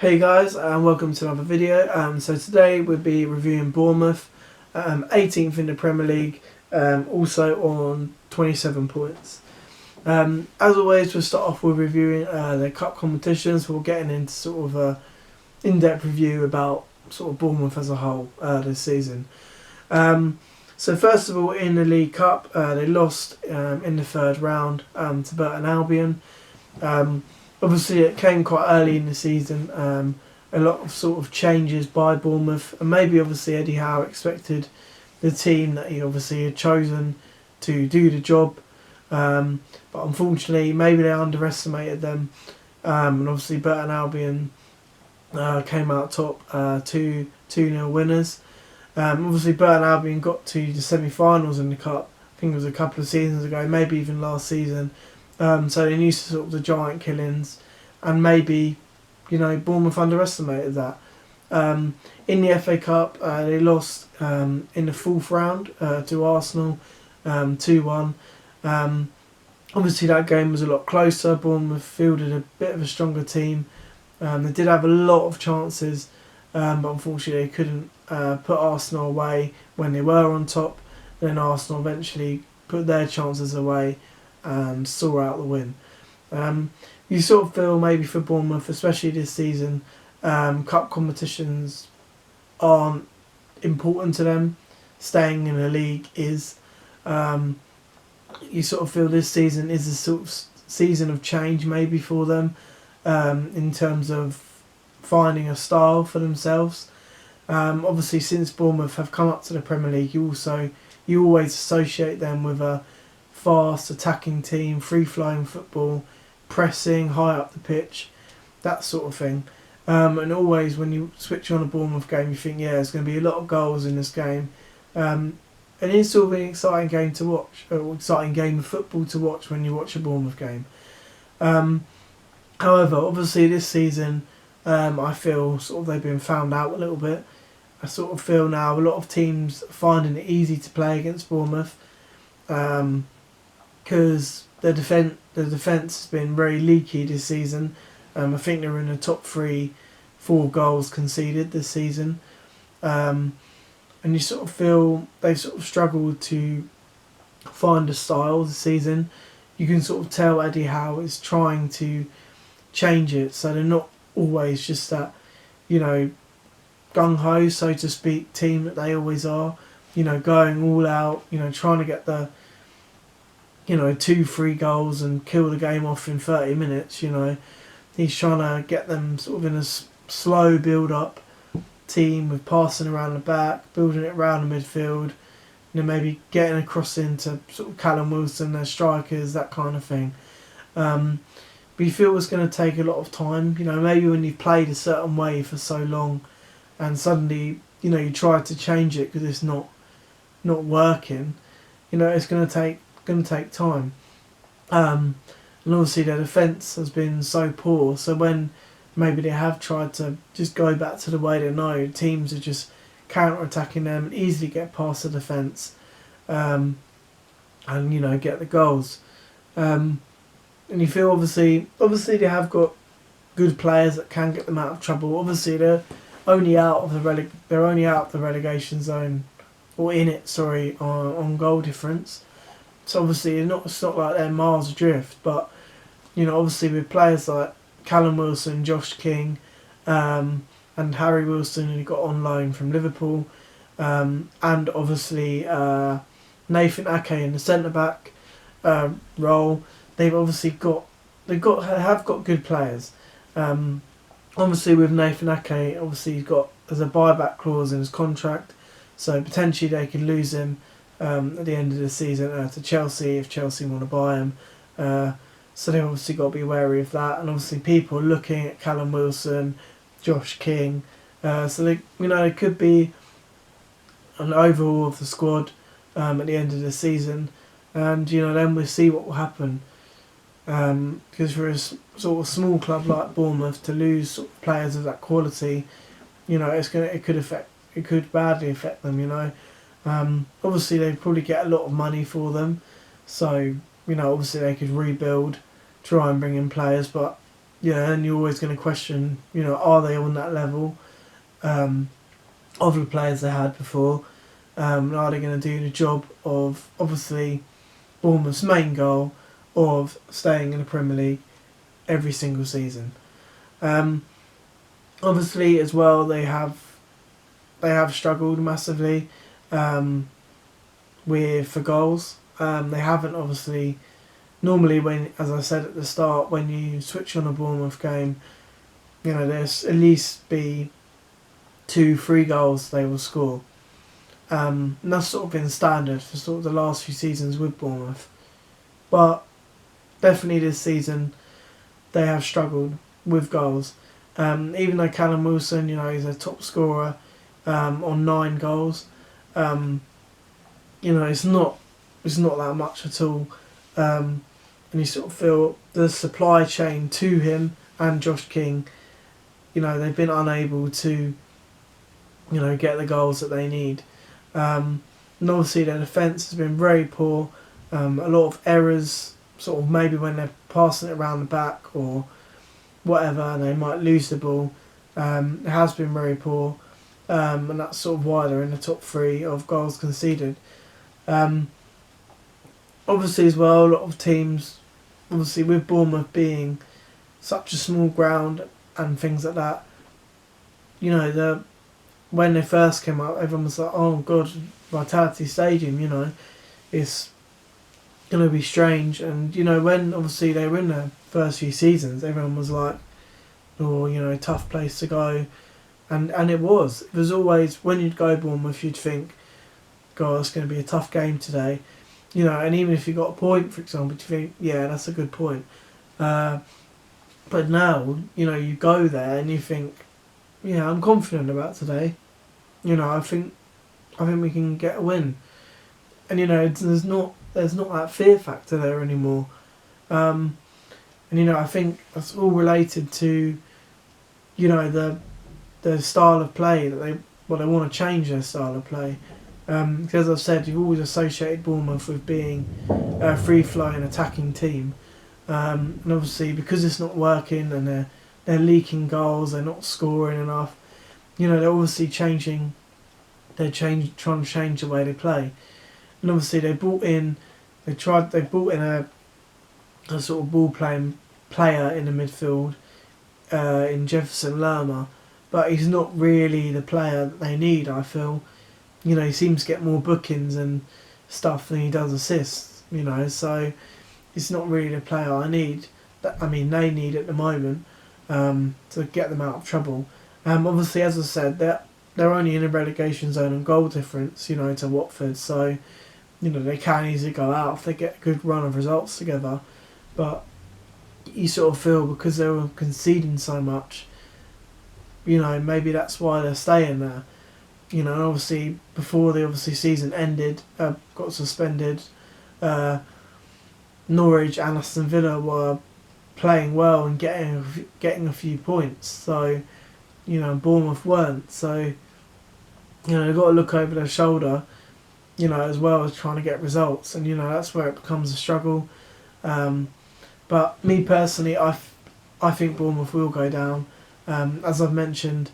Hey guys, and welcome to another video. So today we'll be reviewing Bournemouth, 18th in the Premier League, also on 27 points. As always, we'll start off with reviewing the cup competitions. We're getting into sort of a in-depth review about sort of Bournemouth as a whole this season. So first of all, in the League Cup, they lost in the third round to Burton Albion. Obviously, it came quite early in the season. A lot of sort of changes by Bournemouth, and maybe obviously Eddie Howe expected the team that he obviously had chosen to do the job, but unfortunately, maybe they underestimated them. And obviously, Burton Albion came out top 2-0 winners. Obviously, Burton Albion got to the semi-finals in the cup. I think it was a couple of seasons ago, maybe even last season. So they're used to sort of the giant killings, and maybe, Bournemouth underestimated that. In the FA Cup, they lost in the fourth round to Arsenal, 2-1. Obviously, that game was a lot closer. Bournemouth fielded a bit of a stronger team. They did have a lot of chances, but unfortunately, they couldn't put Arsenal away when they were on top. Then Arsenal eventually put their chances away and saw out the win. You sort of feel maybe for Bournemouth, especially this season, cup competitions aren't important to them. Staying in the league is. You sort of feel this season is a sort of season of change maybe for them, in terms of finding a style for themselves. Obviously, since Bournemouth have come up to the Premier League, you always associate them with a fast attacking team, free flowing football, pressing high up the pitch, that sort of thing. And always when you switch on a Bournemouth game, you think, there's going to be a lot of goals in this game. And it's sort of an exciting game to watch, or exciting game of football to watch when you watch a Bournemouth game. However, obviously this season, I feel sort of they've been found out a little bit. I sort of feel now a lot of teams are finding it easy to play against Bournemouth, because the defence has been very leaky this season. I think they're in the top 3-4 goals conceded this season, and you sort of feel they've sort of struggled to find a style this season. You can sort of tell Eddie Howe is trying to change it, so they're not always just that, gung-ho, so to speak, team that they always are, going all out, trying to get the 2-3 goals and kill the game off in 30 minutes. He's trying to get them sort of in a slow build-up team with passing around the back, building it around the midfield, maybe getting a cross into sort of Callum Wilson, their strikers, that kind of thing. But you feel it's going to take a lot of time. Maybe when you've played a certain way for so long, and suddenly you try to change it because it's not working. It's going to take time. And obviously their defence has been so poor, so when maybe they have tried to just go back to the way they know, teams are just counter-attacking them and easily get past the defence, and get the goals. And you feel obviously they have got good players that can get them out of trouble. Obviously they're only out of the relegation zone, or in it, sorry, on goal difference. So obviously it's not like they're miles adrift, but obviously with players like Callum Wilson, Josh King, and Harry Wilson, who got on loan from Liverpool, and obviously Nathan Ake in the centre back role, they've got good players. Obviously with Nathan Ake, obviously there's a buyback clause in his contract, so potentially they could lose him at the end of the season to Chelsea if Chelsea want to buy him. So they've obviously got to be wary of that, and obviously people are looking at Callum Wilson, Josh King, so they it could be an overhaul of the squad at the end of the season, and then we'll see what will happen. Because for a sort of small club like Bournemouth to lose sort of players of that quality, it could badly affect them. Obviously they probably get a lot of money for them, so obviously they could rebuild, try and bring in players, but yeah, and you're always going to question, are they on that level of the players they had before? Are they going to do the job of, obviously, Bournemouth's main goal of staying in the Premier League every single season? Obviously, as well, they have struggled massively for goals. They haven't, obviously. Normally, when, as I said at the start, when you switch on a Bournemouth game, there's at least be 2-3 goals they will score. And that's sort of been standard for sort of the last few seasons with Bournemouth. But definitely this season, they have struggled with goals. Even though Callum Wilson, he's a top scorer on 9 goals, it's not that much at all. And you sort of feel the supply chain to him and Josh King, they've been unable to, get the goals that they need. And obviously their defence has been very poor. A lot of errors, sort of maybe when they're passing it around the back or whatever, and they might lose the ball. It has been very poor, and that's sort of why they're in the top 3 of goals conceded. Obviously as well, a lot of teams, obviously with Bournemouth being such a small ground and things like that, when they first came up, everyone was like, oh god, Vitality Stadium, it's going to be strange. And, when obviously they were in their first few seasons, everyone was like, oh, tough place to go. And it was. It was always, when you'd go Bournemouth, you'd think, God, it's going to be a tough game today. And even if you got a point, for example, you think, yeah, that's a good point. But now, you go there and you think, yeah, I'm confident about today. I think we can get a win. And there's not that fear factor there anymore. And I think that's all related to, the style of play that they want to change their style of play. Because as I've said, you've always associated Bournemouth with being a free-flowing attacking team, and obviously because it's not working and they're leaking goals, they're not scoring enough. They're obviously changing. Trying to change the way they play, and obviously they brought in a sort of ball playing player in the midfield in Jefferson Lerma, but he's not really the player that they need. I feel. He seems to get more bookings and stuff than he does assists, so it's not really the player I need. They need at the moment to get them out of trouble. Obviously, as I said, they're only in a relegation zone on goal difference, to Watford, so, they can easily go out if they get a good run of results together. But you sort of feel because they were conceding so much, maybe that's why they're staying there. Obviously before the season ended, got suspended. Norwich and Aston Villa were playing well and getting a few points. So, Bournemouth weren't. So, they've got to look over their shoulder, as well as trying to get results. And that's where it becomes a struggle. But me personally, I think Bournemouth will go down. As I've mentioned,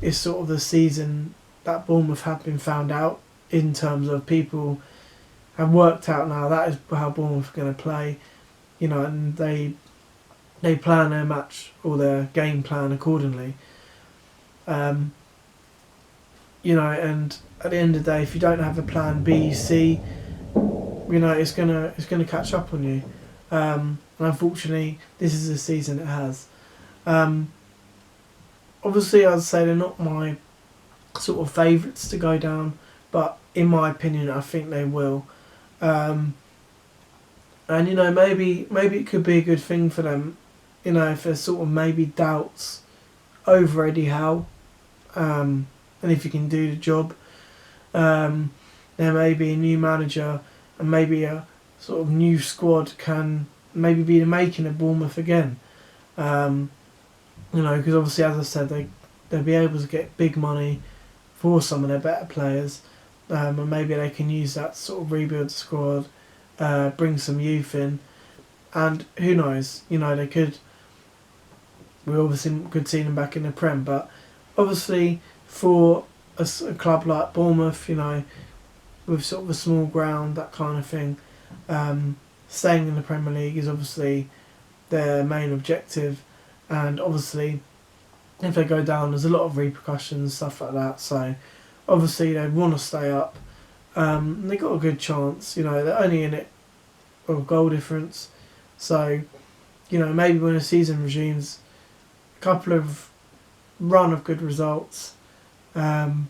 it's sort of the season that Bournemouth have been found out in terms of people have worked out now that is how Bournemouth are going to play, and they plan their match or their game plan accordingly. And at the end of the day, if you don't have a plan B, C, it's gonna catch up on you. And unfortunately, this is the season it has. Obviously, I'd say they're not my sort of favourites to go down, but in my opinion, I think they will. And maybe it could be a good thing for them, if there's sort of maybe doubts over Eddie Howe, and if he can do the job. There may be a new manager and maybe a sort of new squad can maybe be the making of Bournemouth again. Because obviously, as I said, they'll be able to get big money for some of their better players, and maybe they can use that sort of rebuild squad, bring some youth in, and who knows, they could we obviously could see them back in the Prem. But obviously for a club like Bournemouth, you know, with sort of a small ground, that kind of thing, staying in the Premier League is obviously their main objective, and obviously if they go down there's a lot of repercussions, stuff like that, so obviously they want to stay up. They got a good chance, you know, they're only in it with a goal difference, so you know, maybe when the season resumes, a couple of run of good results, and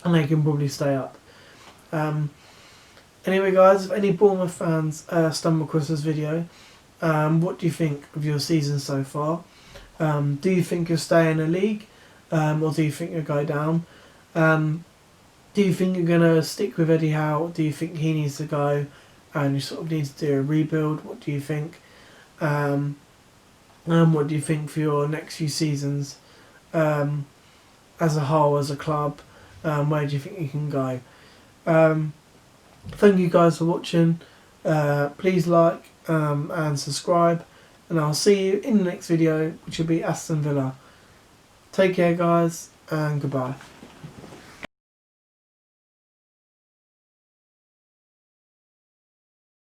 they can probably stay up. Anyway guys, if any Bournemouth fans stumble across this video, what do you think of your season so far? Do you think you'll stay in the league, or do you think you'll go down? Do you think you're going to stick with Eddie Howe? Do you think he needs to go and you sort of need to do a rebuild? What do you think? What do you think for your next few seasons as a whole, as a club? Where do you think you can go? Thank you guys for watching. Please like and subscribe, and I'll see you in the next video, which will be Aston Villa. Take care guys, and goodbye.